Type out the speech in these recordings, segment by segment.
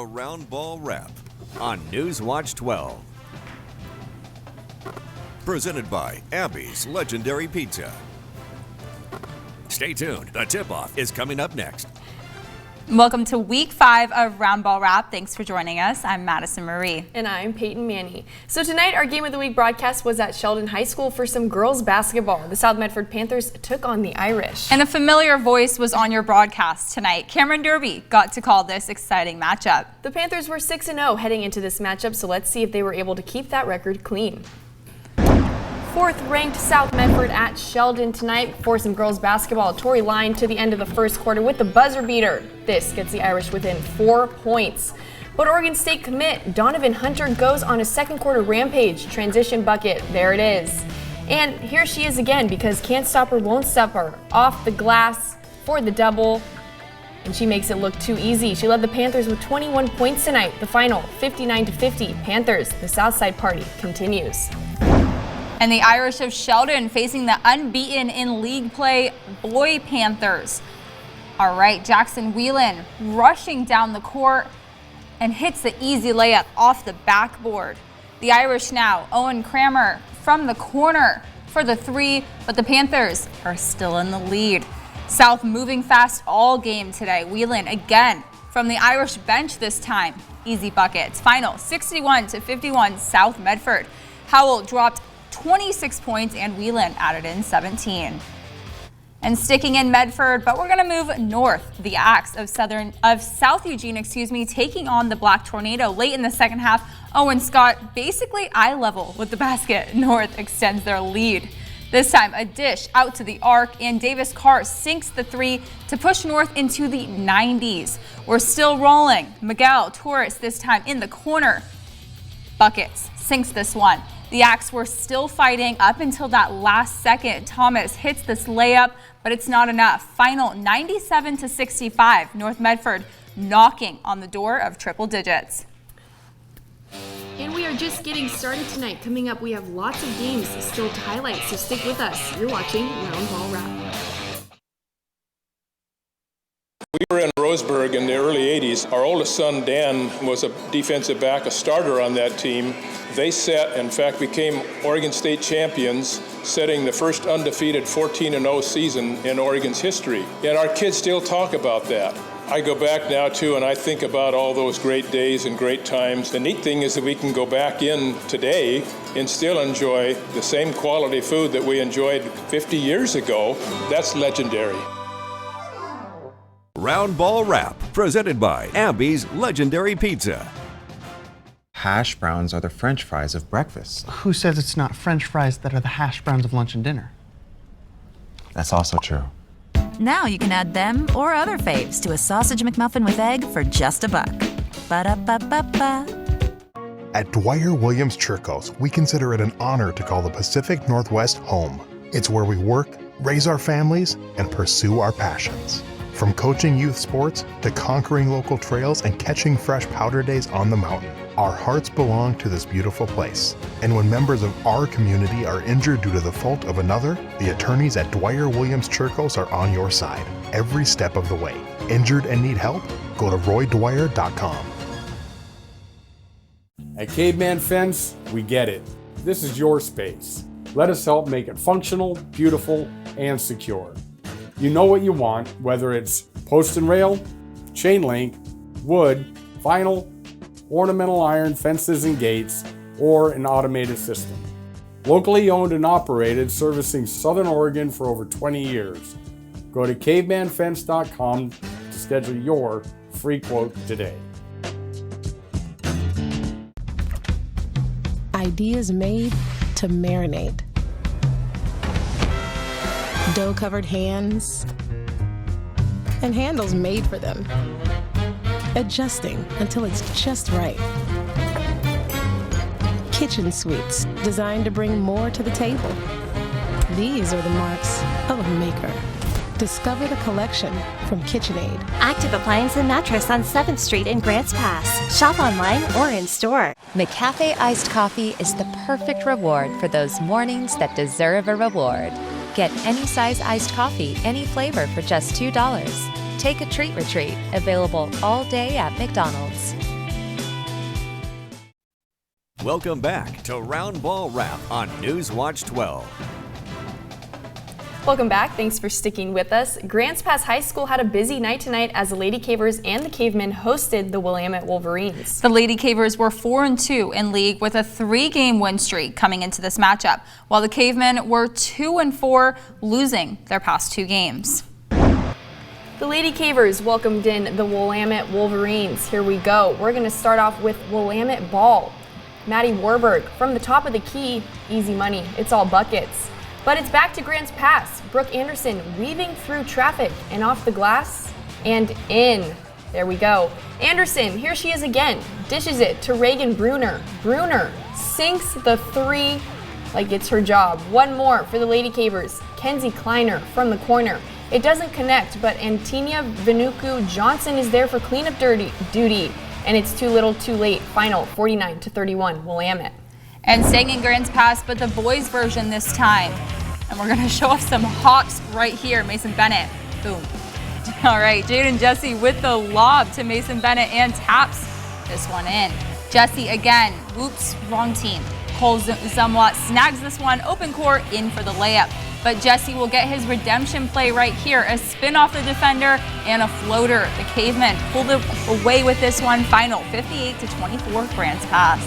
A round ball wrap on Newswatch 12. Presented by Abby's Legendary Pizza. Stay tuned. The tip-off is coming up next. Welcome to week 5 of Round Ball Wrap. Thanks for joining us. I'm Madison Marie. And I'm Peyton Manny. So tonight, our Game of the Week broadcast was at Sheldon High School for some girls basketball. The South Medford Panthers took on the Irish. And a familiar voice was on your broadcast tonight. Cameron Derby got to call this exciting matchup. The Panthers were 6-0 heading into this matchup, so let's see if they were able to keep that record clean. 4th-ranked South Medford at Sheldon tonight for some girls basketball. Tori Line to the end of the first quarter with the buzzer beater. This gets the Irish within 4 points. But Oregon State commit Donovan Hunter goes on a second quarter rampage. Transition bucket, there it is. And here she is again because can't stop her, won't stop her. Off the glass for the double. And she makes it look too easy. She led the Panthers with 21 points tonight. The final 59-50. Panthers, the Southside party continues. And the Irish of Sheldon facing the unbeaten in league play boy Panthers. All right, Jackson Whelan rushing down the court and hits the easy layup off the backboard. The Irish now, Owen Kramer from the corner for the 3, but the Panthers are still in the lead. South moving fast all game today. Whelan again from the Irish bench this time. Easy buckets. Final 61-51 South Medford. Howell dropped 26 points and Whelan added in 17. And sticking in Medford, but we're going to move north. The Axe of South Eugene, taking on the Black Tornado late in the second half. Owen Scott basically eye level with the basket. North extends their lead. This time a dish out to the arc and Davis Carr sinks the 3 to push North into the 90s. We're still rolling. Miguel Torres this time in the corner. Buckets sinks this one. The Axe were still fighting up until that last second. Thomas hits this layup, but it's not enough. Final 97-65. North Medford knocking on the door of triple digits. And we are just getting started tonight. Coming up, we have lots of games still to highlight, so stick with us. You're watching Round Ball Wrap. We were in Roseburg in the early 80s. Our oldest son, Dan, was a defensive back, a starter on that team. They became Oregon State champions, setting the first undefeated 14-0 season in Oregon's history. And our kids still talk about that. I go back now, too, and I think about all those great days and great times. The neat thing is that we can go back in today and still enjoy the same quality food that we enjoyed 50 years ago. That's legendary. Round ball wrap, presented by Abby's Legendary Pizza. Hash browns are the French fries of breakfast. Who says it's not French fries that are the hash browns of lunch and dinner? That's also true. Now you can add them or other faves to a sausage McMuffin with egg for just $1. Ba-da-ba-ba-ba. At Dwyer Williams Churros, we consider it an honor to call the Pacific Northwest home. It's where we work, raise our families, and pursue our passions. From coaching youth sports to conquering local trails and catching fresh powder days on the mountain, our hearts belong to this beautiful place. And when members of our community are injured due to the fault of another, the attorneys at Dwyer Williams Churros are on your side every step of the way. Injured and need help? Go to roydwyer.com. At Caveman Fence, we get it. This is your space. Let us help make it functional, beautiful, and secure. You know what you want, whether it's post and rail, chain link, wood, vinyl, ornamental iron fences and gates, or an automated system. Locally owned and operated, servicing Southern Oregon for over 20 years. Go to cavemanfence.com to schedule your free quote today. Ideas made to marinate. Dough-covered hands and handles made for them. Adjusting until it's just right. Kitchen suites designed to bring more to the table. These are the marks of a maker. Discover the collection from KitchenAid. Active Appliance and Mattress on 7th Street in Grants Pass. Shop online or in store. McCafe Iced Coffee is the perfect reward for those mornings that deserve a reward. Get any size iced coffee, any flavor for just $2. Take a treat retreat, available all day at McDonald's. Welcome back to Round Ball Wrap on Newswatch 12. Welcome back. Thanks for sticking with us. Grants Pass High School had a busy night tonight as the Lady Cavers and the Cavemen hosted the Willamette Wolverines. The Lady Cavers were 4-2 in league with a 3-game win streak coming into this matchup, while the Cavemen were 2-4, losing their past 2 games. The Lady Cavers welcomed in the Willamette Wolverines. Here we go. We're going to start off with Willamette ball. Maddie Warburg from the top of the key. Easy money. It's all buckets. But it's back to Grants Pass. Brooke Anderson weaving through traffic and off the glass and in. There we go. Anderson, here she is again. Dishes it to Reagan Bruner. Bruner sinks the 3 like it's her job. One more for the Lady Cavers. Kenzie Kleiner from the corner. It doesn't connect, but Antinia Venuku Johnson is there for cleanup duty. And it's too little too late. Final 49-31, Willamette. And staying in Grants Pass, but the boys version this time. And we're going to show off some Hawks right here. Mason Bennett, boom. All right, Jaden Jesse with the lob to Mason Bennett and taps this one in. Jesse again, whoops, wrong team. Cole Zumwalt snags this one, open court, in for the layup. But Jesse will get his redemption play right here. A spin off the defender and a floater. The Cavemen pulled away with this one. Final 58-24, Grants Pass.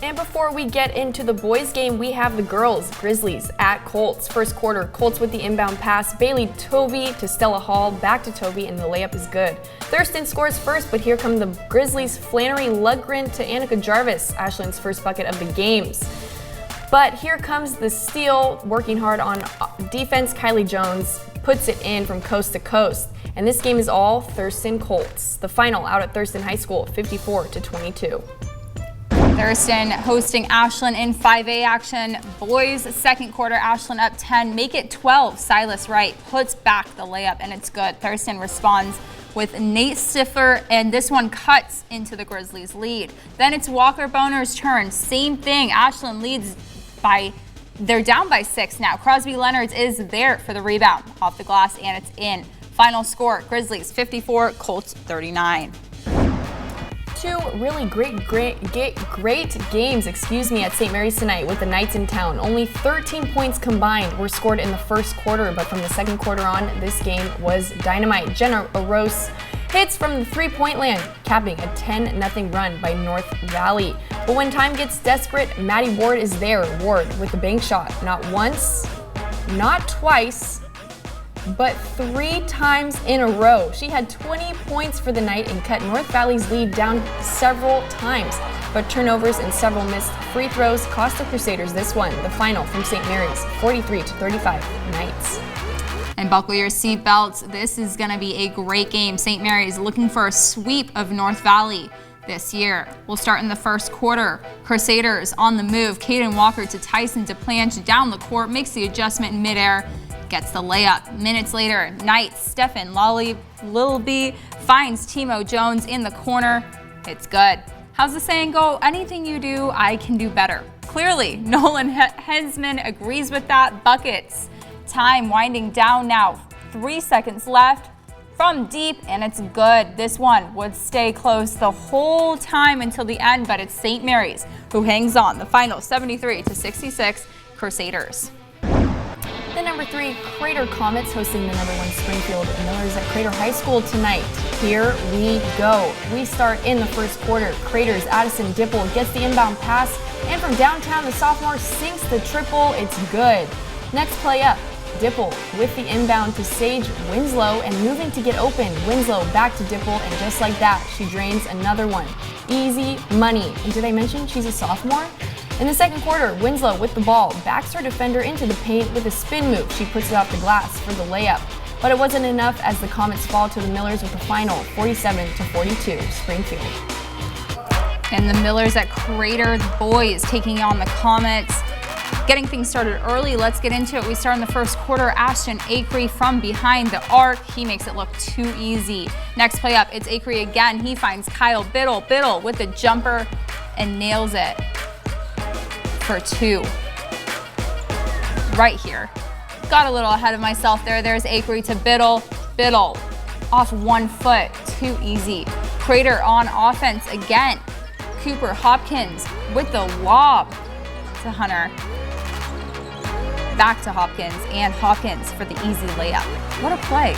And before we get into the boys game, we have the girls, Grizzlies at Colts. First quarter, Colts with the inbound pass. Bailey Tovey to Stella Hall, back to Tovey, and the layup is good. Thurston scores first, but here come the Grizzlies. Flannery Lundgren to Annika Jarvis, Ashland's first bucket of the games. But here comes the steal, working hard on defense. Kylie Jones puts it in from coast to coast. And this game is all Thurston Colts. The final out at Thurston High School, 54-22. Thurston hosting Ashland in 5A action. Boys, second quarter, Ashland up 10, make it 12. Silas Wright puts back the layup, and it's good. Thurston responds with Nate Stifler, and this one cuts into the Grizzlies' lead. Then it's Walker Boner's turn. Same thing. Ashland leads they're down by 6 now. Crosby Leonards is there for the rebound off the glass, and it's in. Final score, Grizzlies 54, Colts 39. 2 really great games, at St. Mary's tonight with the Knights in town. Only 13 points combined were scored in the first quarter, but from the second quarter on, this game was dynamite. Jenna Rose hits from the three-point land, capping a 10-0 run by North Valley. But when time gets desperate, Maddie Ward is there. Ward with the bank shot, not once, not twice, but 3 times in a row. She had 20 points for the night and cut North Valley's lead down several times. But turnovers and several missed free throws cost the Crusaders this one. The final from St. Mary's, 43-35, Knights. And buckle your seatbelts. This is going to be a great game. St. Mary's looking for a sweep of North Valley this year. We'll start in the first quarter. Crusaders on the move. Caden Walker to Tyson DePlanche down the court, makes the adjustment in midair, gets the layup. Minutes later, Knights, Stefan Lilby finds Timo Jones in the corner. It's good. How's the saying go? Anything you do, I can do better. Clearly, Nolan Hensman agrees with that. Buckets. Time winding down now. 3 seconds left from deep, and it's good. This one would stay close the whole time until the end, but it's St. Mary's who hangs on. The final 73-66, Crusaders. The number 3, Crater Comets hosting the number 1 Springfield Millers at Crater High School tonight. Here we go. We start in the first quarter. Crater's Addison Dipple gets the inbound pass, and from downtown, the sophomore sinks the triple. It's good. Next play up, Dipple with the inbound to Sage Winslow and moving to get open. Winslow back to Dipple, and just like that, she drains another one. Easy money. And did I mention she's a sophomore? In the second quarter, Winslow with the ball backs her defender into the paint with a spin move. She puts it off the glass for the layup. But it wasn't enough as the Comets fall to the Millers with the final 47-42, Springfield. And the Millers at Crater, the boys taking on the Comets. Getting things started early, let's get into it. We start in the first quarter. Ashton Acree from behind the arc. He makes it look too easy. Next play up, it's Acree again. He finds Kyle Biddle. Biddle with the jumper and nails it for 2. Right here. Got a little ahead of myself there. There's Acree to Biddle. Biddle off 1 foot. Too easy. Crater on offense again. Cooper Hopkins with the lob to Hunter. Back to Hopkins, and Hopkins for the easy layup. What a play.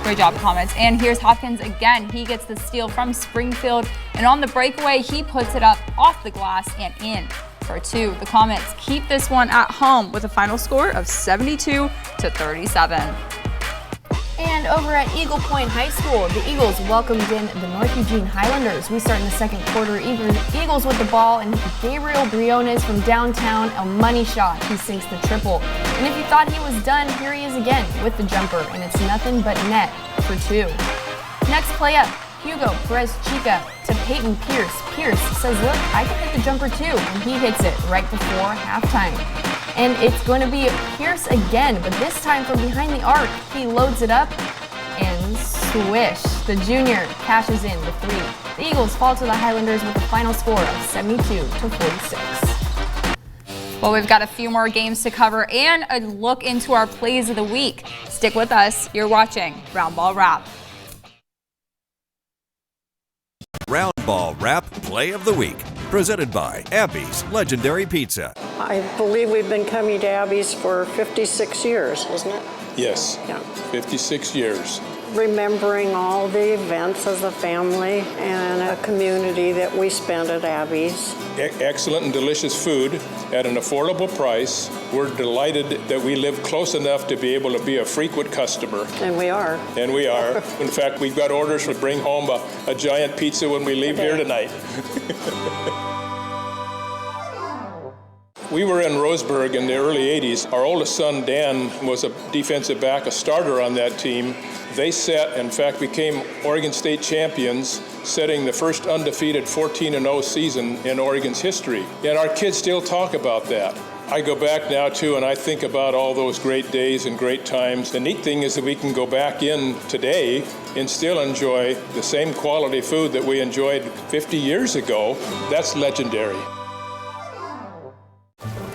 Great job, Comets. And here's Hopkins again. He gets the steal from Springfield, and on the breakaway, he puts it up off the glass and in for 2. The Comets keep this one at home with a final score of 72-37. And over at Eagle Point High School, the Eagles welcomed in the North Eugene Highlanders. We start in the second quarter. Eagles with the ball, and Gabriel Briones from downtown, a money shot. He sinks the triple. And if you thought he was done, here he is again with the jumper, and it's nothing but net for 2. Next play up, Hugo Perez-Chica to Peyton Pierce. Pierce says, look, I can hit the jumper too, and he hits it right before halftime. And it's going to be Pierce again, but this time from behind the arc. He loads it up and swish. The junior cashes in the 3. The Eagles fall to the Highlanders with a final score of 72-46. Well, we've got a few more games to cover and a look into our plays of the week. Stick with us. You're watching Round Ball Wrap. Round Ball Wrap Play of the Week, presented by Abby's Legendary Pizza. I believe we've been coming to Abby's for 56 years, isn't it? Yes, Yeah. 56 years. Remembering all the events as a family and a community that we spent at Abby's. Excellent and delicious food at an affordable price. We're delighted that we live close enough to be able to be a frequent customer. And we are. And we are. In fact, we've got orders to bring home a giant pizza when we leave here tonight. We were in Roseburg in the early 80s. Our oldest son, Dan, was a defensive back, a starter on that team. They in fact, became Oregon State champions, setting the first undefeated 14-0 season in Oregon's history. And our kids still talk about that. I go back now, too, and I think about all those great days and great times. The neat thing is that we can go back in today and still enjoy the same quality food that we enjoyed 50 years ago. That's legendary.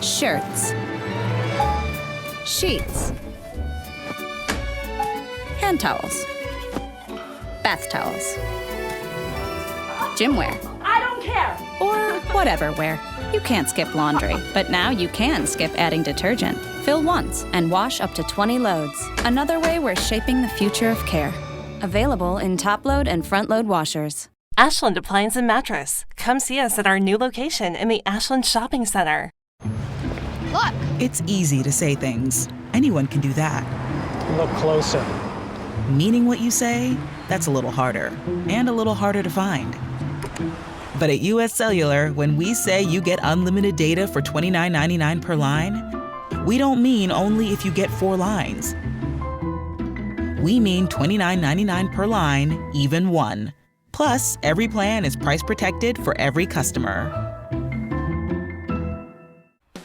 Shirts, sheets, hand towels, bath towels, gym wear. I don't care. Or whatever wear. You can't skip laundry, but now you can skip adding detergent. Fill once and wash up to 20 loads. Another way we're shaping the future of care. Available in top load and front load washers. Ashland Appliance and Mattress. Come see us at our new location in the Ashland Shopping Center. Look! It's easy to say things. Anyone can do that. Look closer. Meaning what you say, that's a little harder. And a little harder to find. But at US Cellular, when we say you get unlimited data for $29.99 per line, we don't mean only if you get 4 lines. We mean $29.99 per line, even 1. Plus, every plan is price protected for every customer.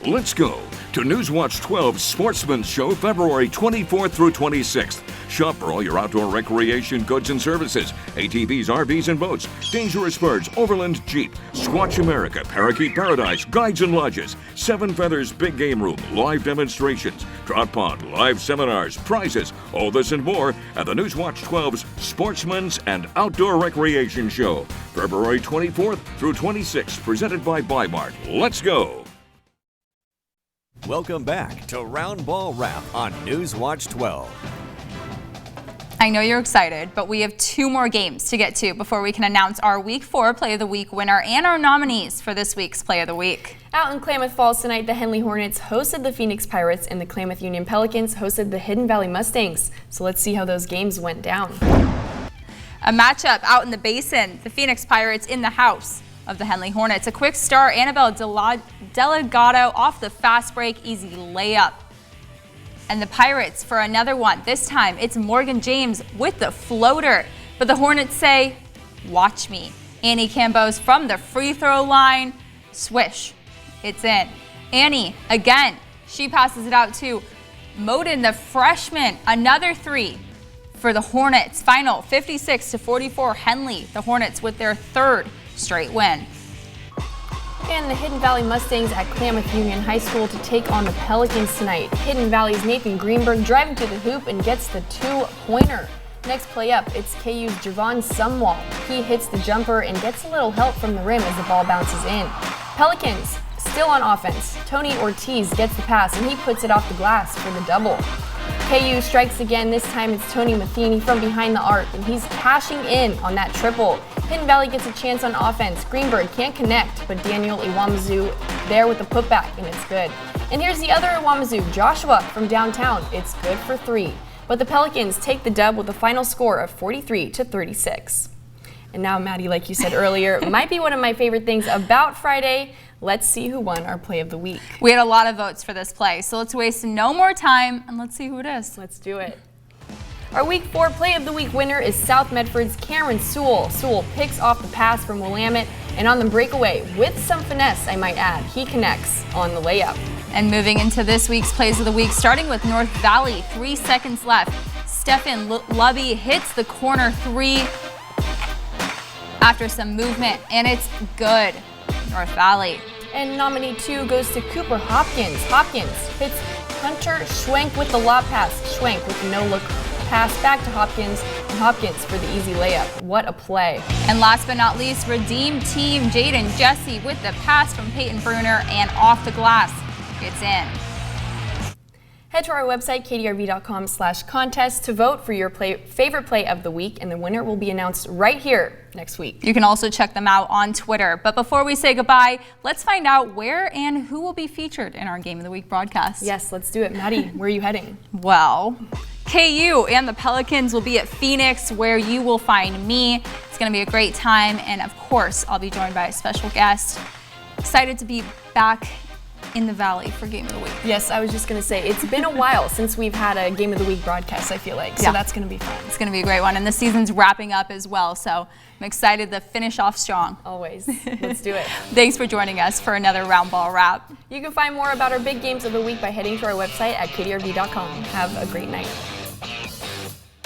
Let's go to Newswatch 12's Sportsman's Show, February 24th through 26th. Shop for all your outdoor recreation goods and services. ATVs, RVs, and boats. Dangerous Birds, Overland Jeep, Squatch America, Parakeet Paradise, Guides and Lodges, Seven Feathers Big Game Room, live demonstrations, Trout Pond, live seminars, prizes, all this and more at the Newswatch 12's Sportsman's and Outdoor Recreation Show, February 24th through 26th, presented by Bi-Mart. Let's go! Welcome back to Round Ball Wrap on Newswatch 12. I know you're excited, but we have 2 more games to get to before we can announce our Week 4 Play of the Week winner and our nominees for this week's Play of the Week. Out in Klamath Falls tonight, the Henley Hornets hosted the Phoenix Pirates and the Klamath Union Pelicans hosted the Hidden Valley Mustangs. So let's see how those games went down. A matchup out in the Basin, the Phoenix Pirates in the house of the Henley Hornets. A quick start, Annabelle Delgado off the fast break, easy layup. And the Pirates for another one. This time it's Morgan James with the floater. But the Hornets say, watch me. Annie Cambos from the free throw line. Swish. It's in. Annie, again, she passes it out to Moden, the freshman. Another 3 for the Hornets. Final 56-44 Henley. The Hornets with their 3rd straight win. And the Hidden Valley Mustangs at Klamath Union High School to take on the Pelicans tonight. Hidden Valley's Nathan Greenberg driving to the hoop and gets the 2-pointer. Next play up, it's KU's Javon Sumwall. He hits the jumper and gets a little help from the rim as the ball bounces in. Pelicans still on offense. Tony Ortiz gets the pass and he puts it off the glass for the double. KU strikes again. This time it's Tony Matheny from behind the arc, and he's cashing in on that triple. Hidden Valley gets a chance on offense. Greenberg can't connect, but Daniel Iwamizu there with the putback, and it's good. And here's the other Iwamizu, Joshua from downtown. It's good for 3. But the Pelicans take the dub with a final score of 43-36. And now, Maddie, like you said earlier, might be one of my favorite things about Friday. Let's see who won our play of the week. We had a lot of votes for this play, so let's waste no more time and let's see who it is. Let's do it. Our Week 4 Play of the Week winner is South Medford's Cameron Sewell. Sewell picks off the pass from Willamette, and on the breakaway, with some finesse, I might add, he connects on the layup. And moving into this week's Plays of the Week, starting with North Valley, 3 seconds left. Stefan Lubby hits the corner 3 after some movement, and it's good. North Valley. And nominee 2 goes to Cooper Hopkins. Hopkins hits Hunter Schwenk with the lob pass. Schwenk with the no-look pass back to Hopkins, and Hopkins for the easy layup. What a play. And last but not least, Redeem Team Jaden Jesse with the pass from Peyton Bruner and off the glass. It's in. Head to our website, kdrv.com/contest to vote for your favorite play of the week, and the winner will be announced right here next week. You can also check them out on Twitter. But before we say goodbye, let's find out where and who will be featured in our Game of the Week broadcast. Yes, let's do it. Maddie, where are you heading? Well, KU and the Pelicans will be at Phoenix, where you will find me. It's going to be a great time, and of course, I'll be joined by a special guest. Excited to be back in the Valley for Game of the Week. Yes, I was just going to say, it's been a while since we've had a Game of the Week broadcast, I feel like, so that's going to be fun. It's going to be a great one, and the season's wrapping up as well, so I'm excited to finish off strong. Always. Let's do it. Thanks for joining us for another Round Ball Wrap. You can find more about our big games of the week by heading to our website at kdrv.com. Have a great night.